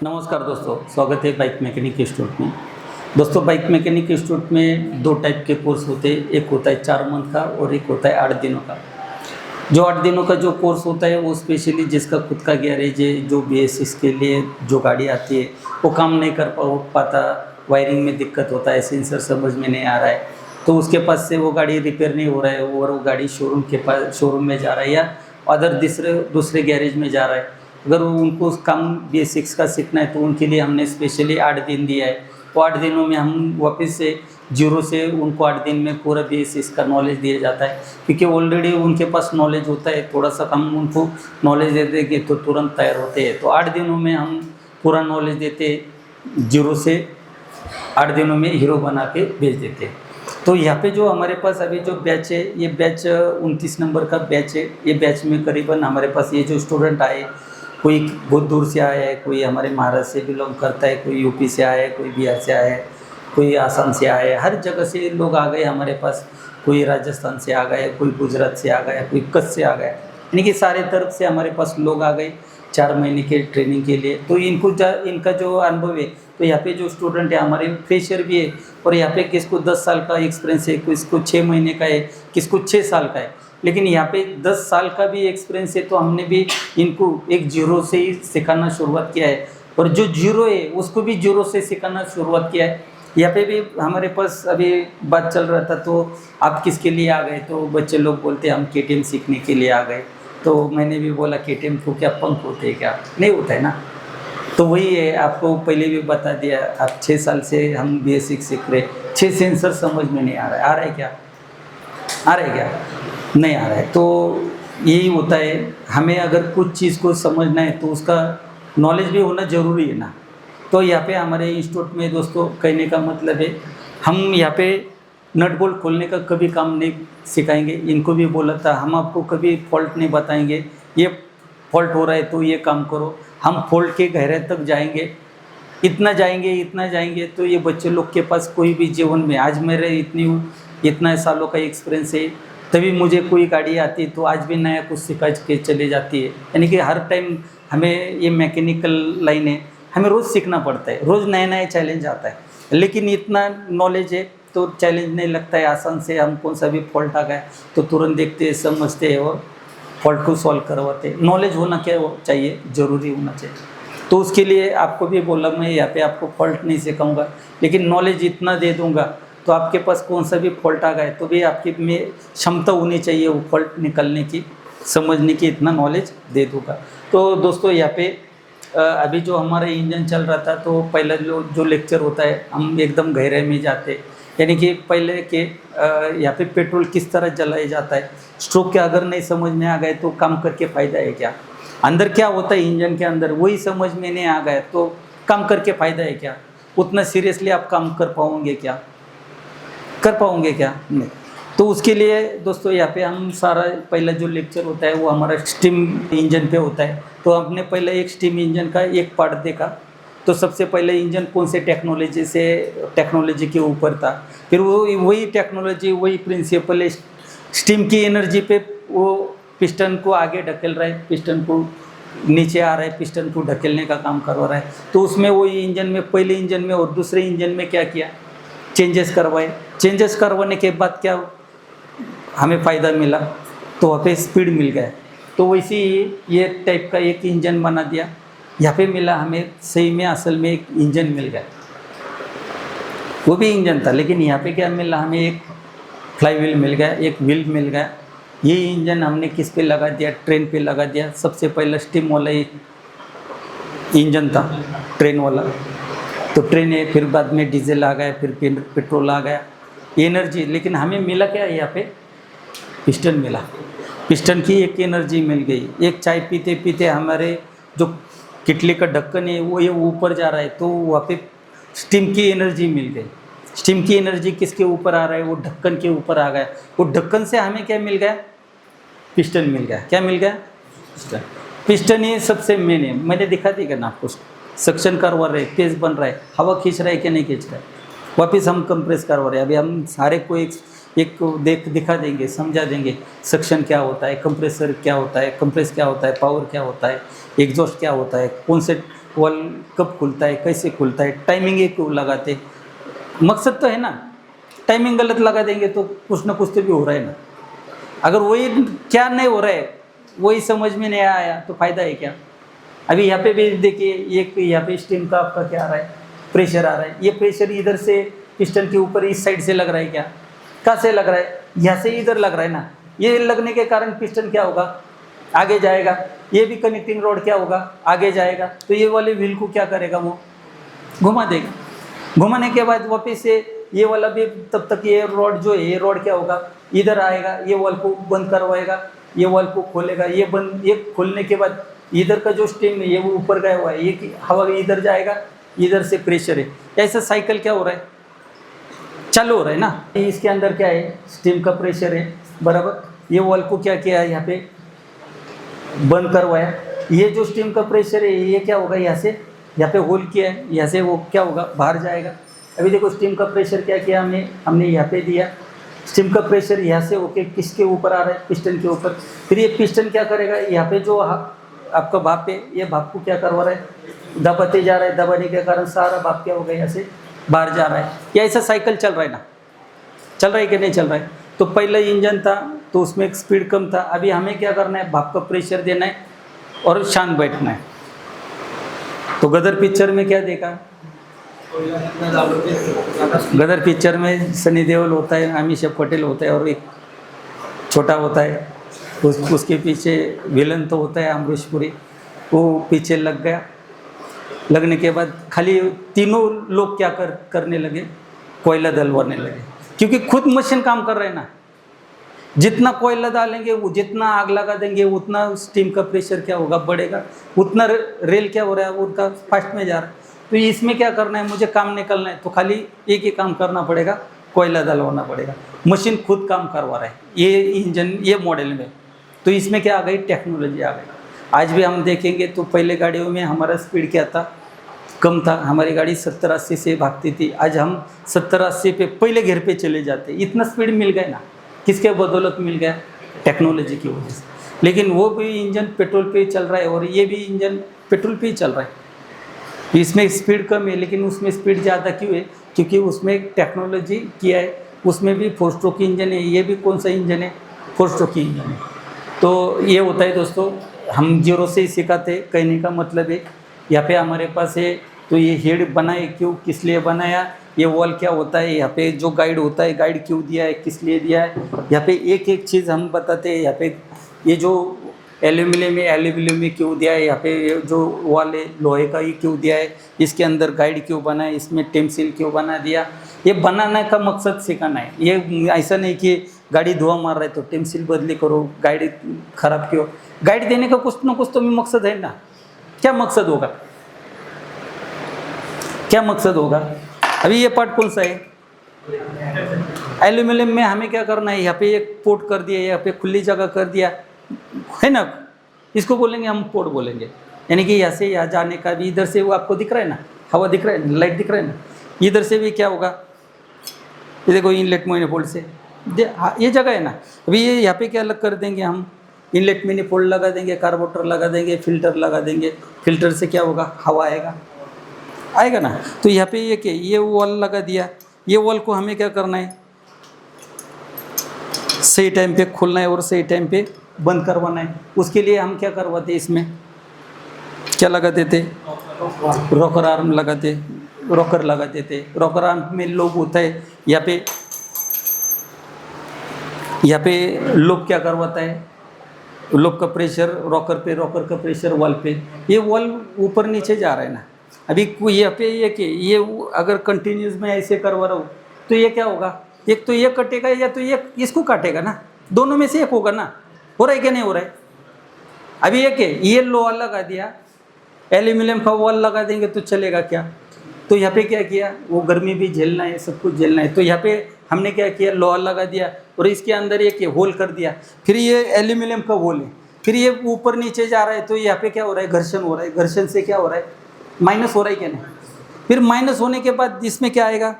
नमस्कार दोस्तों, स्वागत है बाइक मैकेनिक इंस्टीट्यूट में। दोस्तों, बाइक मैकेनिक इंस्टीट्यूट में दो टाइप के कोर्स होते हैं। एक होता है 4 मंथ का और एक होता है 8 दिनों का। जो 8 दिनों का जो कोर्स होता है वो स्पेशली जिसका खुद का गैरेज है, जो BS6 के लिए जो गाड़ी आती है वो काम नहीं कर पाता, वायरिंग में दिक्कत होता है, सेंसर समझ में नहीं आ रहा है, तो उसके पास से वो गाड़ी रिपेयर नहीं हो रहा है और वो गाड़ी शोरूम में जा रहा है या अदर दूसरे गैरेज में जा रहा है। अगर उनको काम BS6 का सीखना है तो उनके लिए हमने स्पेशली 8 दिन दिया है। वो 8 दिनों में हम वापस से जीरो से उनको 8 दिन में पूरा BS6 का नॉलेज दिया जाता है, क्योंकि ऑलरेडी उनके पास नॉलेज होता है। थोड़ा सा हम उनको नॉलेज दे देंगे तो तुरंत तैयार होते हैं। तो 8 दिनों में हम पूरा नॉलेज देते, जीरो से 8 दिनों में हीरो बना के भेज देते हैं। तो यहाँ पे जो हमारे पास अभी जो बैच है, ये बैच 29 नंबर का बैच है। ये बैच में करीबन हमारे पास ये जो स्टूडेंट आए, कोई बहुत दूर से आया है, कोई हमारे महाराष्ट्र से बिलोंग करता है, कोई यूपी से आया है, कोई बिहार से आया है, कोई आसाम से आया है, हर जगह से लोग आ गए हमारे पास। कोई राजस्थान से आ गए, कोई गुजरात से आ गया, कोई कच्छ से आ गया, यानी कि सारे तरफ से हमारे पास लोग आ गए 4 महीने के ट्रेनिंग के लिए। तो इनका जो अनुभव है, तो यहाँ पे जो स्टूडेंट है हमारे फ्रेशर भी है, और यहाँ पे किसको 10 साल का एक्सपीरियंस है, किसको 6 महीने का है, किसको 6 साल का है, लेकिन यहाँ पे 10 साल का भी एक्सपीरियंस है। तो हमने भी इनको एक जीरो से ही सिखाना शुरुआत किया है, और जो जीरो है उसको भी जीरो से सिखाना शुरुआत किया है। यहाँ पे भी हमारे पास अभी बात चल रहा था, तो आप किसके लिए आ गए, तो बच्चे लोग बोलते हम KTM सीखने के लिए आ गए। तो मैंने भी बोला KTM को क्या पंख होते हैं क्या? नहीं होता है ना। तो वही है, आपको पहले भी बता दिया, आप 6 साल से हम BS6 सीख रहे, 6 सेंसर समझ में नहीं आ रहा है। आ रहा है क्या? आ रहा है क्या? नहीं आ रहा है। तो यही होता है, हमें अगर कुछ चीज़ को समझना है तो उसका नॉलेज भी होना ज़रूरी है ना। तो यहाँ पे हमारे इंस्टीट्यूट में दोस्तों, कहने का मतलब है, हम यहाँ पे नट बोल्ट खोलने का कभी काम नहीं सिखाएंगे। इनको भी बोला था, हम आपको कभी फॉल्ट नहीं बताएंगे, ये फॉल्ट हो रहा है तो ये काम करो। हम फॉल्ट के गहरे तक जाएंगे, इतना जाएंगे तो ये बच्चे लोग के पास कोई भी जीवन में, आज मेरे इतना सालों का एक्सपीरियंस है, तभी मुझे कोई गाड़ी आती तो आज भी नया कुछ सिखा के चली जाती है। यानी कि हर टाइम हमें ये मैकेनिकल लाइन है, हमें रोज़ सीखना पड़ता है, रोज़ नया चैलेंज आता है। लेकिन इतना नॉलेज है तो चैलेंज नहीं लगता है, आसान से हम कौन सा भी फॉल्ट आ गया तो तुरंत देखते हैं, समझते हैं और फॉल्ट को सॉल्व करवाते हैं। नॉलेज होना क्या चाहिए, ज़रूरी होना चाहिए। तो उसके लिए आपको भी बोला, मैं यहाँ पे आपको फॉल्ट नहीं सिखाऊंगा, लेकिन नॉलेज इतना दे दूंगा तो आपके पास कौन सा भी फॉल्ट आ गया तो भी आपकी में क्षमता होनी चाहिए वो फॉल्ट निकालने की, समझने की, इतना नॉलेज दे दूंगा। तो दोस्तों, यहाँ पे अभी जो हमारा इंजन चल रहा था, तो पहला जो लेक्चर होता है हम एकदम गहरे में जाते, यानी कि पहले के यहाँ पे पेट्रोल किस तरह जलाया जाता है, स्ट्रोक के अगर नहीं समझ में आ गए तो काम करके फ़ायदा है क्या, अंदर क्या होता है इंजन के अंदर वही समझ में नहीं आ गया तो काम करके फ़ायदा है क्या, उतना सीरियसली आप काम कर पाओगे क्या, नहीं। तो उसके लिए दोस्तों, यहाँ पे हम सारा पहला जो लेक्चर होता है वो हमारा स्टीम इंजन पे होता है। तो हमने पहले एक स्टीम इंजन का एक पार्ट देखा। तो सबसे पहले इंजन कौन से टेक्नोलॉजी के ऊपर था, फिर वही टेक्नोलॉजी, वही प्रिंसिपल स्टीम की एनर्जी पे वो पिस्टन को आगे ढकेल रहा है, पिस्टन को नीचे आ रहा है, पिस्टन को ढकेलने का काम करवा रहा है। तो उसमें वही इंजन में, पहले इंजन में और दूसरे इंजन में क्या किया, चेंजेस करवाए। चेंजेस करवाने के बाद क्या हमें फ़ायदा मिला, तो वहाँ पे स्पीड मिल गया। तो वैसे ही ये टाइप का एक इंजन बना दिया। यहाँ पे मिला हमें सही में असल में एक इंजन मिल गया, वो भी इंजन था, लेकिन यहाँ पे क्या मिला हमें, एक फ्लाई व्हील मिल गया, एक व्हील मिल गया। ये इंजन हमने किस पे लगा दिया, ट्रेन पे लगा दिया। सबसे पहला स्टीम वाला इंजन था, ट्रेन वाला। तो ट्रेन है, फिर बाद में डीजल आ गया, फिर पेट्रोल आ गया, एनर्जी। लेकिन हमें मिला क्या, यहाँ पे पिस्टन मिला, पिस्टन की एक एनर्जी मिल गई। एक चाय पीते पीते हमारे जो किटली का ढक्कन है वो ये ऊपर जा रहा है, तो वहाँ पे स्टीम की एनर्जी मिल गई। स्टीम की एनर्जी किसके ऊपर आ रहा है, वो ढक्कन के ऊपर आ गया। वो ढक्कन से हमें क्या मिल गया, पिस्टन मिल गया। क्या मिल गया, पिस्टन ही सबसे मेन है। मैंने दिखा दी ना आपको, सक्शन करवा रहे, पेज बन रहा है, हवा खींच रहा है कि नहीं खींच रहा है, वापस हम कंप्रेस करवा रहे हैं। अभी हम सारे को एक दिखा देंगे, समझा देंगे सक्शन क्या होता है, कंप्रेसर क्या होता है, कंप्रेस क्या होता है, पावर क्या होता है, एग्जॉस्ट क्या होता है, कौन से वॉल कब खुलता है, कैसे खुलता है, टाइमिंग ये क्यों लगाते, मकसद तो है ना। टाइमिंग गलत लगा देंगे तो कुछ ना कुछ तो भी हो रहा है ना। अगर वही क्या नहीं हो रहा है, वही समझ में नहीं आया तो फ़ायदा है क्या। अभी यहाँ पे भी देखिए, एक यहाँ पे स्टीम का आपका क्या आ रहा है, प्रेशर आ रहा है। ये प्रेशर इधर से पिस्टन के ऊपर इस साइड से लग रहा है क्या, कहाँ से लग रहा है, यहाँ से इधर लग रहा है ना। ये लगने के कारण पिस्टन क्या होगा, आगे जाएगा। ये भी कनेक्टिंग रॉड क्या होगा, आगे जाएगा। तो ये वाले व्हील को क्या करेगा, वो घुमा देगा। घुमाने के बाद वापस से ये वाला भी, तब तक ये रॉड जो है, ये रॉड क्या होगा, इधर आएगा, ये वॉल को बंद करवाएगा, ये वॉल को खोलेगा। ये बंद, ये खोलने के बाद इधर का जो स्टीम है ये वो ऊपर गया हुआ है, ये हवा इधर जाएगा, इधर से प्रेशर है। ऐसा साइकिल क्या हो रहा है, चालू हो रहा है ना। इसके अंदर क्या है, स्टीम का प्रेशर है बराबर। ये वॉल को क्या किया है, यहाँ पे बंद करवाया। ये जो स्टीम का प्रेशर है ये क्या होगा, यहाँ से यहाँ पे होल किया है, यहाँ से वो क्या होगा, बाहर जाएगा। अभी देखो स्टीम का प्रेशर क्या किया हमने यहाँ पे दिया। स्टीम का प्रेशर यहाँ से होके किसके ऊपर आ रहा है, पिस्टन के ऊपर। फिर ये पिस्टन क्या करेगा, यहाँ पे जो आपका भाप है, ये भाप को क्या करवा रहा है, दबाते जा रहा है। दबाने के कारण सारा भाप क्या होगा, यहाँ से बाहर जा रहा है। या ऐसा साइकिल चल रहा है ना, चल रहा है कि नहीं चल रहा है। तो पहले इंजन था तो उसमें एक स्पीड कम था। अभी हमें क्या करना है, भाप का प्रेशर देना है और शांत बैठना है। तो गदर पिक्चर में क्या देखा, गदर पिक्चर में सनी देओल होता है, अमीषा पटेल होता है और एक छोटा होता है, उसके पीछे विलन तो होता है अमरीश पुरी। वो पीछे लग गया, लगने के बाद खाली तीनों लोग क्या करने लगे, कोयला दलवाने लगे। क्योंकि खुद मशीन काम कर रहे हैं ना। जितना कोयला डालेंगे, वो जितना आग लगा देंगे, उतना स्टीम का प्रेशर क्या होगा, बढ़ेगा। उतना रेल क्या हो रहा है, उनका फास्ट में जा रहा है। तो इसमें क्या करना है, मुझे काम निकलना है तो खाली एक ही काम करना पड़ेगा, कोयला डलवाना पड़ेगा। मशीन खुद काम करवा रहा है ये इंजन, ये मॉडल में। तो इसमें क्या आ गई, टेक्नोलॉजी आ गई। आज भी हम देखेंगे तो पहले गाड़ियों में हमारा स्पीड क्या था, कम था। हमारी गाड़ी 70-80 से भागती थी। आज हम 70-80 पे पहले घेर पे चले जाते। इतना स्पीड मिल गया ना, किसके बदौलत मिल गया, टेक्नोलॉजी की वजह से। लेकिन वो भी इंजन पेट्रोल पे चल रहा है और ये भी इंजन पेट्रोल पे ही चल रहा है। इसमें स्पीड कम है लेकिन उसमें स्पीड ज़्यादा क्यों है, क्योंकि उसमें टेक्नोलॉजी किया है। उसमें भी 4 स्ट्रोक इंजन है, ये भी कौन सा इंजन है, 4 स्ट्रोक इंजन है। तो ये होता है दोस्तों, हम जीरो से ही सिखाते। कहने का मतलब है, यहाँ पे हमारे पास है तो ये हेड बनाए क्यों, किस लिए बनाया, ये वॉल क्या होता है, यहाँ पे जो गाइड होता है गाइड क्यों दिया है, किस लिए दिया है। यहाँ पे एक एक चीज़ हम बताते हैं। यहाँ पे ये जो एल्यूमिनियम में क्यों दिया है, यहाँ पे जो वॉल है लोहे का, ये क्यों दिया है, इसके अंदर गाइड क्यों बना है, इसमें टेंसिल क्यों बना दिया। ये बनाने का मकसद सिखाना है। ये ऐसा नहीं कि गाड़ी धुआं मार रहा है तो टेंसिल बदली करो, गाइड खराब क्यों। गाइड देने का कुछ ना कुछ तो मकसद है ना। क्या मकसद होगा, क्या मकसद होगा। अभी ये पार्ट कौन सा है, एल्यूमिनियम में हमें क्या करना है, यहाँ पे एक पोर्ट कर दिया, यहाँ पे खुली जगह कर दिया है ना। इसको बोलेंगे हम पोर्ट बोलेंगे। यानी कि यहाँ से यहाँ जाने का भी, इधर से वो आपको दिख रहा है ना, हवा दिख रहा है, लाइट दिख रहा है ना। इधर से भी क्या होगा, ये देखो इनलेट मैनिफोल्ड से ये जगह है ना। अभी ये यहाँ पे क्या अलग कर देंगे हम, इनलेट मैनिफोल्ड लगा देंगे, कार्बोरेटर लगा देंगे, फिल्टर लगा देंगे। फिल्टर से क्या होगा, हवा आएगा ना। तो यहाँ पे ये वॉल लगा दिया। ये वॉल को हमें क्या करना है, सही टाइम पे खोलना है और सही टाइम पे बंद करवाना है। उसके लिए हम क्या करवाते, इसमें क्या लगाते थे, रॉकर आर्म लगाते, रॉकर लगाते थे। रॉकर आर्म में लोग होता है, यहाँ पे लोग क्या करवाता है, लोग का प्रेशर रॉकर पे, रॉकर का प्रेशर वॉल पे। ये वॉल ऊपर नीचे जा रहा है ना। अभी यहाँ पे ये अगर कंटिन्यूस में ऐसे करवा रहा हूँ तो ये क्या होगा, एक तो ये कटेगा या तो ये इसको काटेगा ना। दोनों में से एक होगा ना। हो रहा है क्या, नहीं हो रहा है। अभी ये लोहा लगा दिया, एल्यूमिनियम का वॉल लगा देंगे तो चलेगा क्या। तो यहाँ पे क्या किया, वो गर्मी भी झेलना है, सब कुछ झेलना है। तो यहाँ पे हमने क्या किया, लोहा लगा दिया और इसके अंदर ये होल कर दिया। फिर ये एल्यूमिनियम का होल है, फिर ये ऊपर नीचे जा रहा है। तो यहाँ पे क्या हो रहा है, घर्षण हो रहा है। घर्षण से क्या हो रहा है, माइनस हो रहा है क्या नहीं। फिर माइनस होने के बाद इसमें क्या आएगा,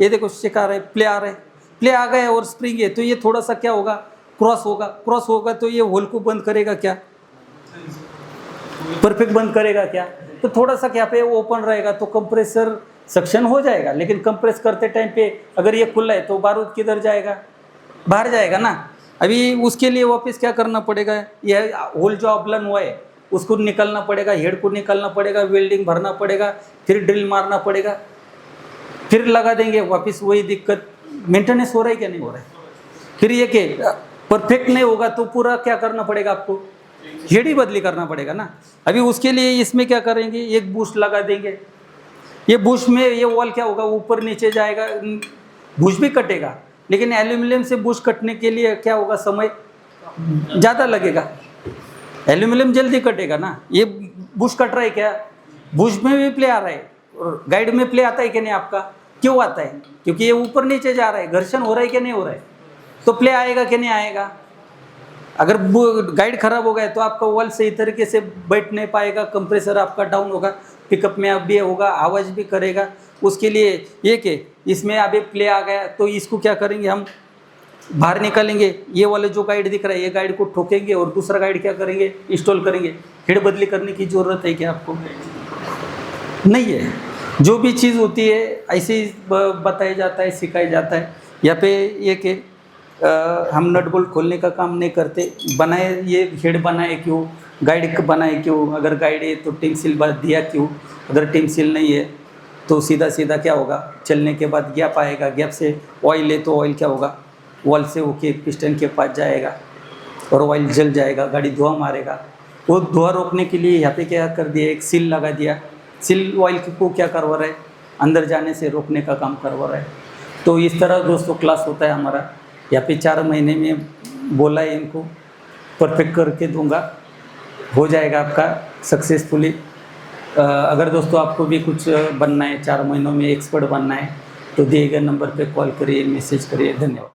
ये देखो चेक आ रहा है, प्ले आ रहा है, प्ले आ गया और स्प्रिंग है। तो ये थोड़ा सा क्या होगा, क्रॉस होगा। क्रॉस होगा तो ये होल को बंद करेगा क्या, परफेक्ट बंद करेगा क्या, तो थोड़ा सा क्या पे ओपन रहेगा तो कंप्रेसर सक्शन हो जाएगा, लेकिन कंप्रेस करते टाइम पे अगर ये खुला है तो बारूद किधर जाएगा, बाहर जाएगा ना। अभी उसके लिए वापस क्या करना पड़ेगा, यह होल जो अबलन हुआ है उसको निकलना पड़ेगा, हेड को निकलना पड़ेगा, वेल्डिंग भरना पड़ेगा, फिर ड्रिल मारना पड़ेगा, फिर लगा देंगे वापस। वही दिक्कत, मेंटेनेंस हो रहा है क्या नहीं हो रहा है। फिर ये कि परफेक्ट नहीं होगा तो पूरा क्या करना पड़ेगा आपको, हेड ही बदली करना पड़ेगा ना। अभी उसके लिए इसमें क्या करेंगे, एक बूस्ट लगा देंगे। ये बूस्ट में ये वॉल क्या होगा, ऊपर नीचे जाएगा, बूस्ट भी कटेगा, लेकिन एल्यूमिनियम से बूस्ट कटने के लिए क्या होगा, समय ज़्यादा लगेगा। एल्यूमिनियम जल्दी कटेगा ना। ये बूस्ट कट रहा है क्या, बूस्ट में भी प्ले आ रहा है और गाइड में प्ले आता है कि नहीं आपका, क्यों आता है, क्योंकि ये ऊपर नीचे जा रहा है, घर्षण हो रहा है कि नहीं हो रहा है, तो प्ले आएगा कि नहीं आएगा। अगर गाइड खराब हो गया तो आपका वॉल सही तरीके से बैठ नहीं पाएगा, कंप्रेसर आपका डाउन होगा, पिकअप में अब भी होगा, आवाज़ भी करेगा। उसके लिए ये कि इसमें अभी प्ले आ गया तो इसको क्या करेंगे, हम बाहर निकालेंगे। ये वाले जो गाइड दिख रहा है ये गाइड को ठोकेंगे और दूसरा गाइड क्या करेंगे, इंस्टॉल करेंगे। हेड बदली करने की ज़रूरत है क्या आपको, नहीं है। जो भी चीज़ होती है ऐसे ही बताया जाता है, सिखाया जाता है। यहाँ पे ये कि हम नट बोल्ट खोलने का काम नहीं करते, बनाए ये हेड बनाए क्यों, गाइड बनाए क्यों, अगर गाइड है तो टिम सील दिया क्यों, अगर टिम सील नहीं है तो सीधा सीधा क्या होगा, चलने के बाद गैप आएगा, गैप से ऑयल है तो ऑयल क्या होगा, वॉल से होके पिस्टन के पास जाएगा और ऑयल जल जाएगा, गाड़ी धुआं मारेगा। वो धुआं रोकने के लिए यहाँ पे क्या कर दिया, एक सील लगा दिया। सील ऑयल को क्या करवा रहा है, अंदर जाने से रोकने का काम करवा रहा है। तो इस तरह दोस्तों क्लास होता है हमारा। यहाँ पे 4 महीने में बोला है इनको, परफेक्ट करके दूंगा, हो जाएगा आपका सक्सेसफुली। अगर दोस्तों आपको भी कुछ बनना है, 4 महीनों में एक्सपर्ट बनना है, तो दिए गए नंबर पे कॉल करिए, मैसेज करिए। धन्यवाद।